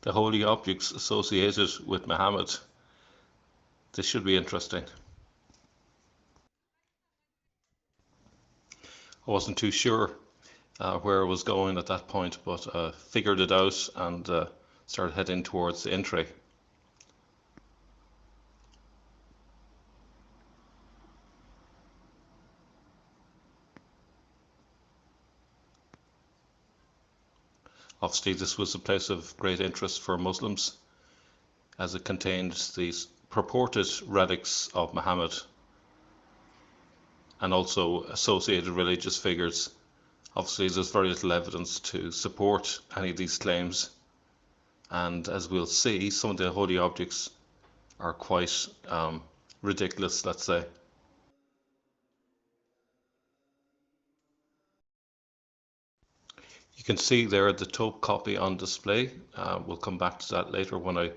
the holy objects associated with Muhammad. This should be interesting. I wasn't too sure where I was going at that point, but figured it out and started heading towards the entry. Obviously, this was a place of great interest for Muslims, as it contained these purported relics of Muhammad and also associated religious figures. Obviously, there's very little evidence to support any of these claims, and as we'll see, some of the holy objects are quite ridiculous, let's say. You can see there the Topkapi on display. We'll come back to that later when I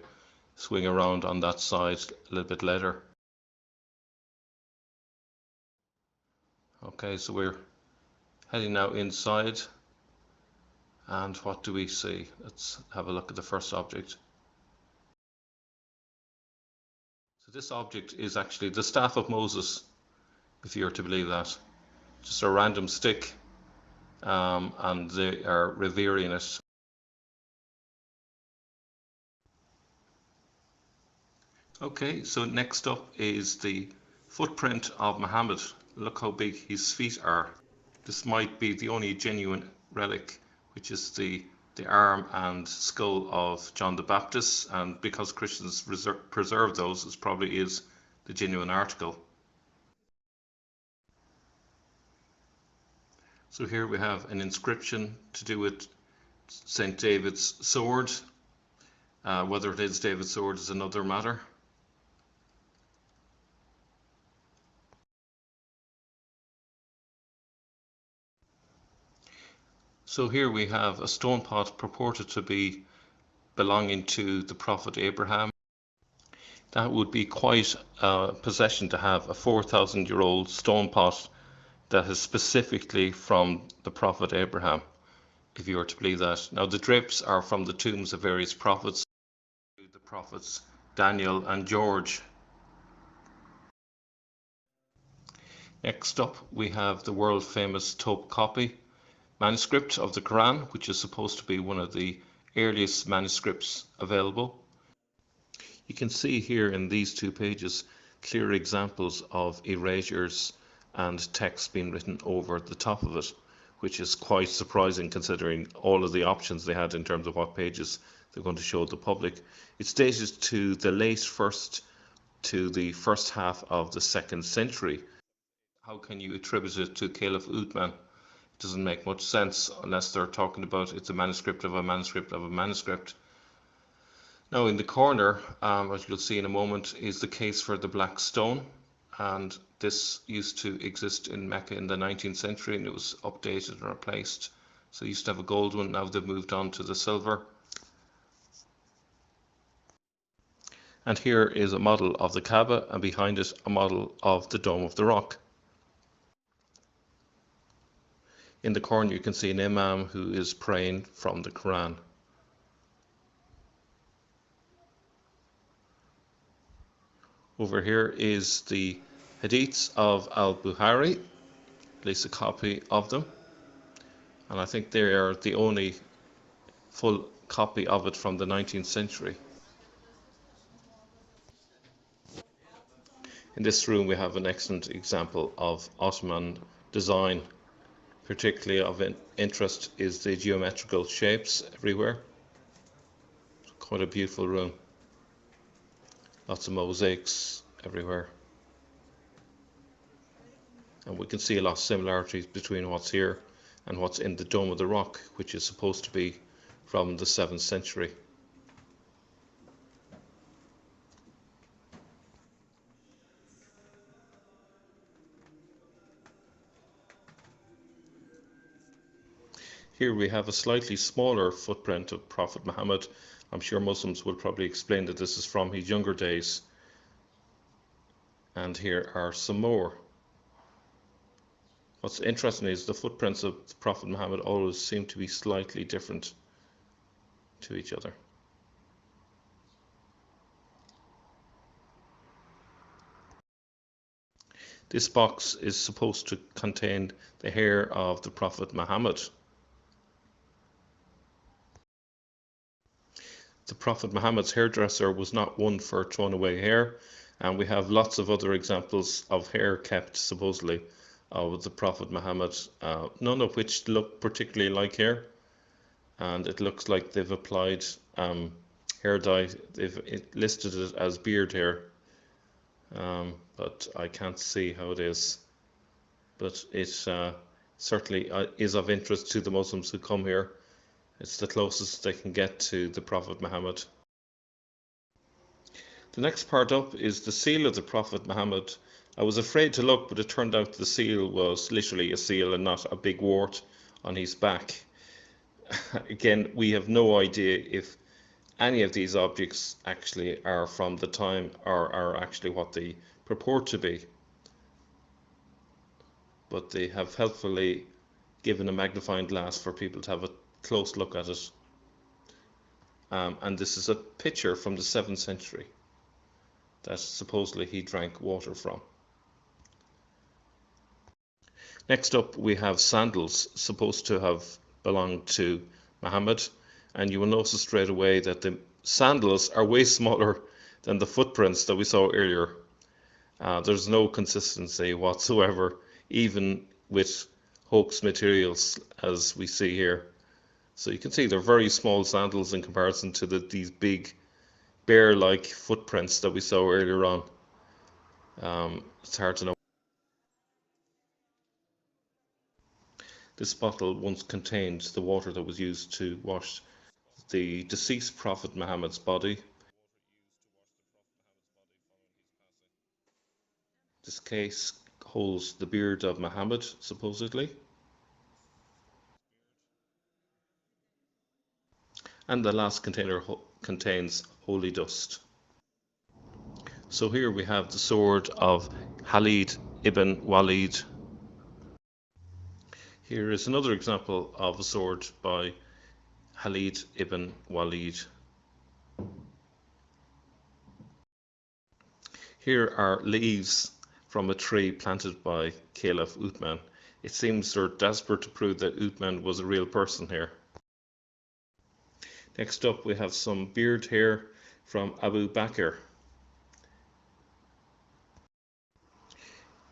swing around on that side a little bit later. Okay, so we're heading now inside, and what do we see? Let's have a look at the first object. So this object is actually the staff of Moses, if you're to believe that. Just a random stick, and they are revering it. Okay, so next up is the footprint of Muhammad. Look how big his feet are. This might be the only genuine relic, which is the arm and skull of John the Baptist, and because Christians preserve those, it probably is the genuine article. So here we have an inscription to do with St. David's sword. Whether it is David's sword is another matter. So here we have a stone pot purported to be belonging to the prophet Abraham. That would be quite a possession to have, a 4,000-year-old stone pot that is specifically from the prophet Abraham, if you were to believe that. Now the drapes are from the tombs of various prophets, the prophets Daniel and George. Next up we have the world famous Topkapi manuscript of the Quran, which is supposed to be one of the earliest manuscripts available. You can see here in these 2 pages clear examples of erasures and text being written over the top of it, which is quite surprising considering all of the options they had in terms of what pages they're going to show the public. It's dated to the late first to the first half of the 2nd century. How can you attribute it to Caliph Uthman? Doesn't make much sense unless they're talking about it's a manuscript of a manuscript of a manuscript. Now in the corner, as you'll see in a moment, is the case for the black stone, and this used to exist in Mecca in the 19th century and it was updated and replaced. So you used to have a gold one, now they've moved on to the silver. And here is a model of the Kaaba, and behind it a model of the Dome of the Rock. In the corner you can see an imam who is praying from the Quran. Over here is the Hadiths of Al-Bukhari, at least a copy of them, and I think they are the only full copy of it from the 19th century. In this room we have an excellent example of Ottoman design. Particularly of interest is the geometrical shapes everywhere. Quite a beautiful room. Lots of mosaics everywhere. And we can see a lot of similarities between what's here and what's in the Dome of the Rock, which is supposed to be from the 7th century. Here we have a slightly smaller footprint of Prophet Muhammad. I'm sure Muslims will probably explain that this is from his younger days. And here are some more. What's interesting is the footprints of the Prophet Muhammad always seem to be slightly different to each other. This box is supposed to contain the hair of the Prophet Muhammad. The Prophet Muhammad's hairdresser was not one for throwing away hair, and we have lots of other examples of hair kept supposedly with the Prophet Muhammad, none of which look particularly like hair, and it looks like they've applied hair dye. They've listed it as beard hair, but I can't see how it is. But it certainly is of interest to the Muslims who come here. It's the closest they can get to the Prophet Muhammad. The next part up is the seal of the Prophet Muhammad. I was afraid to look, but it turned out the seal was literally a seal and not a big wart on his back. Again, we have no idea if any of these objects actually are from the time or are actually what they purport to be. But they have helpfully given a magnifying glass for people to have a close look at it. And this is a pitcher from the 7th century that supposedly he drank water from. Next up we have sandals supposed to have belonged to Muhammad, and you will notice straight away that the sandals are way smaller than the footprints that we saw earlier. There's no consistency whatsoever, even with hoax materials as we see here. So you can see they're very small sandals in comparison to these big bear-like footprints that we saw earlier on. It's hard to know. This bottle once contained the water that was used to wash the deceased Prophet Muhammad's body. This case holds the beard of Muhammad, supposedly. And the last container contains holy dust. So here we have the sword of Khalid ibn Walid. Here is another example of a sword by Khalid ibn Walid. Here are leaves from a tree planted by Caliph Ottoman. It seems they're desperate to prove that Ottoman was a real person here. Next up we have some beard hair from Abu Bakr.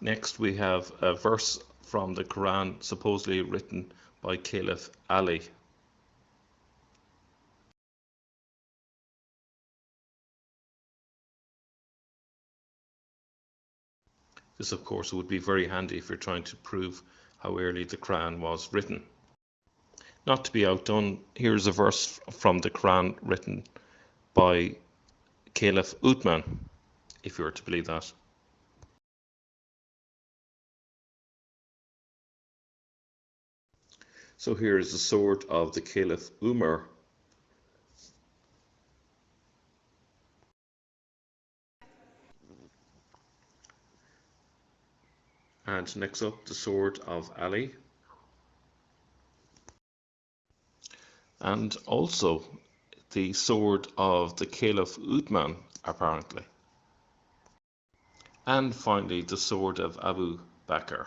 Next we have a verse from the Quran supposedly written by Caliph Ali. This of course would be very handy if you're trying to prove how early the Quran was written. Not to be outdone, here's a verse from the Quran written by Caliph Ottoman, if you were to believe that. So here is the sword of the Caliph Umar. And next up, the sword of Ali. And also the sword of the Caliph Ottoman, apparently. And finally, the sword of Abu Bakr.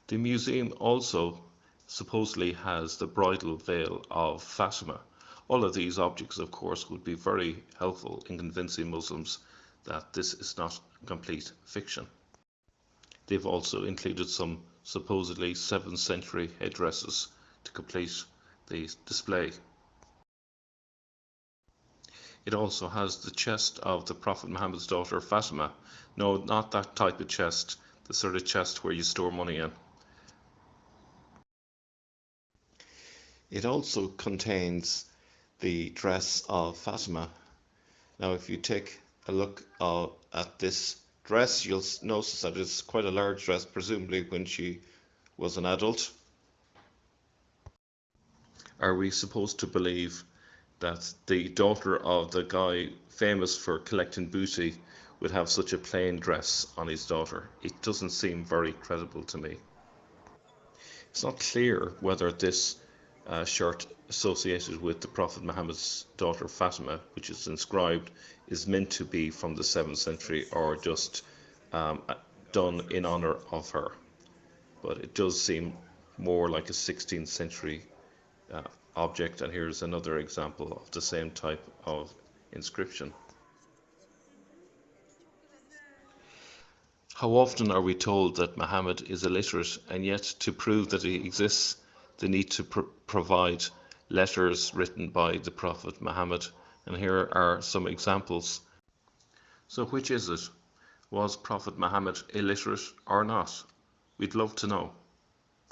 The museum also supposedly has the bridal veil of Fatima. All of these objects, of course, would be very helpful in convincing Muslims that this is not complete fiction. They've also included some supposedly 7th century headdresses to complete the display. It also has the chest of the Prophet Muhammad's daughter Fatima. No, not that type of chest, the sort of chest where you store money in. It also contains the dress of Fatima. Now if you take a look at this dress, you'll notice that it's quite a large dress, presumably when she was an adult. Are we supposed to believe that the daughter of the guy famous for collecting booty would have such a plain dress on his daughter? It doesn't seem very credible to me. It's not clear whether this shirt associated with the Prophet Muhammad's daughter Fatima, which is inscribed, is meant to be from the 7th century or just um, done in honor of her. But it does seem more like a 16th century uh, object, and here's another example of the same type of inscription. How often are we told that Muhammad is illiterate, and yet to prove that he exists, they need to provide letters written by the Prophet Muhammad. And here are some examples. So which is it? Was Prophet Muhammad illiterate or not? We'd love to know.